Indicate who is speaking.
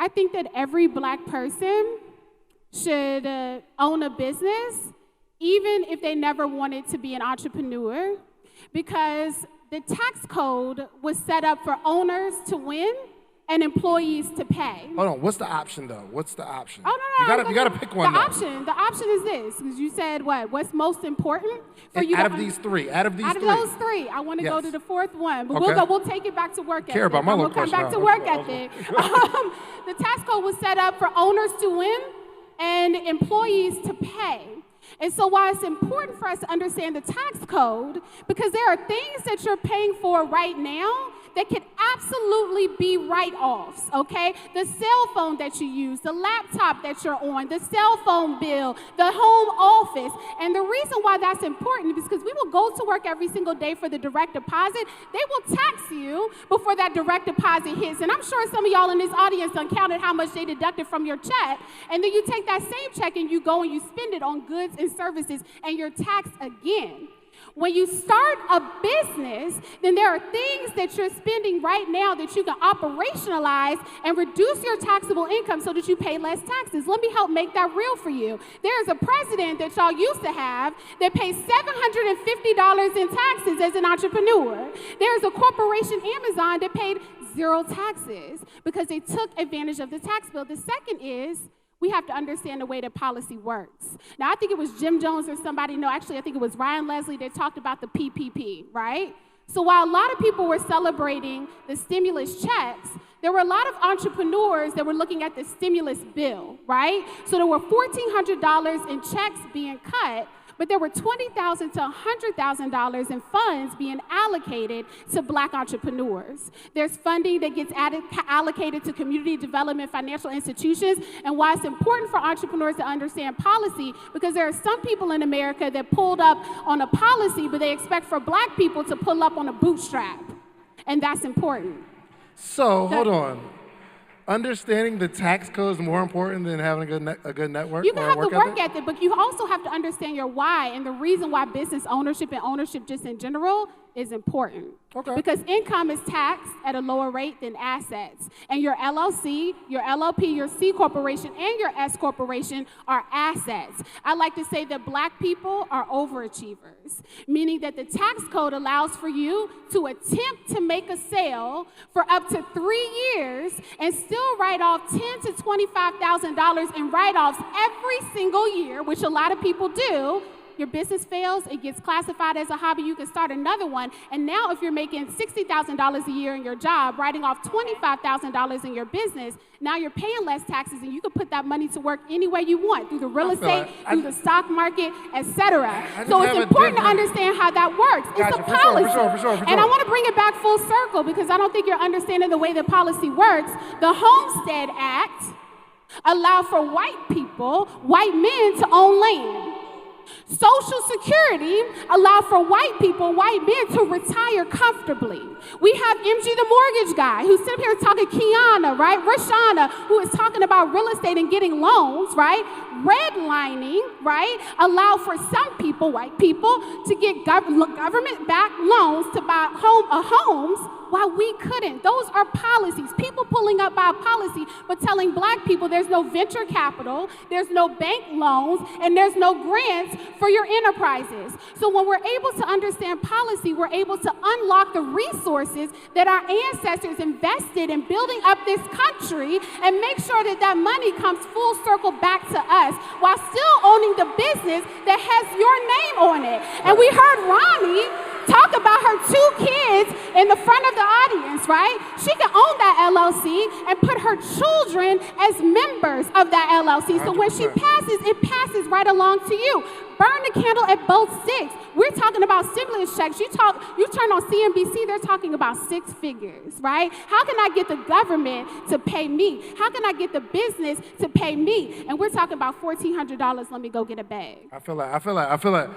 Speaker 1: I think that every Black person should own a business, even if they never wanted to be an entrepreneur, because the tax code was set up for owners to win and employees to pay.
Speaker 2: Hold on, what's the option though? What's the option?
Speaker 1: Oh, no,
Speaker 2: You gotta pick one.
Speaker 1: The option is this, because you said what? What's most important for you?
Speaker 2: Out of these three.
Speaker 1: Out of those three, I want to go to the fourth one, but we'll take it back to work ethic.
Speaker 2: Care about my
Speaker 1: we'll
Speaker 2: little
Speaker 1: come back to work ethic. The tax code was set up for owners to win and employees to pay. And so why it's important for us to understand the tax code, because there are things that you're paying for right now that could absolutely be write-offs, okay? The cell phone that you use, the laptop that you're on, the cell phone bill, the home office. And the reason why that's important is because we will go to work every single day for the direct deposit. They will tax you before that direct deposit hits. And I'm sure some of y'all in this audience done counted how much they deducted from your check. And then you take that same check and you go and you spend it on goods and services, and you're taxed again. When you start a business, then there are things that you're spending right now that you can operationalize and reduce your taxable income so that you pay less taxes. Let me help make that real for you. There is a president that y'all used to have that pays $750 in taxes as an entrepreneur. There's a corporation, Amazon, that paid 0 taxes because they took advantage of the tax bill. The second is, we have to understand the way that policy works. Now, I think it was Jim Jones or somebody, no, actually, I think it was Ryan Leslie that talked about the PPP, right? So while a lot of people were celebrating the stimulus checks, there were a lot of entrepreneurs that were looking at the stimulus bill, right? So there were $1,400 in checks being cut, but there were $20,000 to $100,000 in funds being allocated to Black entrepreneurs. There's funding that gets allocated to community development financial institutions, and why it's important for entrepreneurs to understand policy, because there are some people in America that pulled up on a policy, but they expect for Black people to pull up on a bootstrap, and that's important.
Speaker 2: So, hold on. Understanding the tax code is more important than having a good network.
Speaker 1: You can have the work ethic, but you also have to understand your why, and the reason why business ownership and ownership just in general is important.
Speaker 2: Okay.
Speaker 1: Because income is taxed at a lower rate than assets. And your LLC, your LLP, your C corporation, and your S corporation are assets. I like to say that Black people are overachievers, meaning that the tax code allows for you to attempt to make a sale for up to 3 years and still write off $10,000 to $25,000 in write-offs every single year, which a lot of people do. Your business fails, it gets classified as a hobby, you can start another one, and now if you're making $60,000 a year in your job, writing off $25,000 in your business, now you're paying less taxes, and you can put that money to work any way you want, through the real estate, through the stock market, etc. So it's important to understand how that works. It's a policy.
Speaker 2: For sure.
Speaker 1: And I want to bring it back full circle, because I don't think you're understanding the way that policy works. The Homestead Act allowed for white people, white men, to own land. Social Security allowed for white people, white men, to retire comfortably. We have MG the mortgage guy who's sitting here talking, Kiana, right? Rashana, who is talking about real estate and getting loans, right? Redlining, right? Allow for some people, white people, to get government-backed loans to buy homes, while we couldn't. Those are policies. People pulling up by policy, but telling Black people there's no venture capital, there's no bank loans, and there's no grants for your enterprises. So when we're able to understand policy, we're able to unlock the resources that our ancestors invested in building up this country and make sure that that money comes full circle back to us while still owning the business that has your name on it. And we heard Ronnie talk about her 2 kids in the front of the audience, right? She can own that LLC and put her children as members of that LLC. So 100%. When she passes, it passes right along to you. Burn the candle at both sticks. We're talking about stimulus checks. You turn on CNBC, they're talking about 6 figures, right? How can I get the government to pay me? How can I get the business to pay me? And we're talking about $1,400. Let me go get a bag.
Speaker 2: I feel like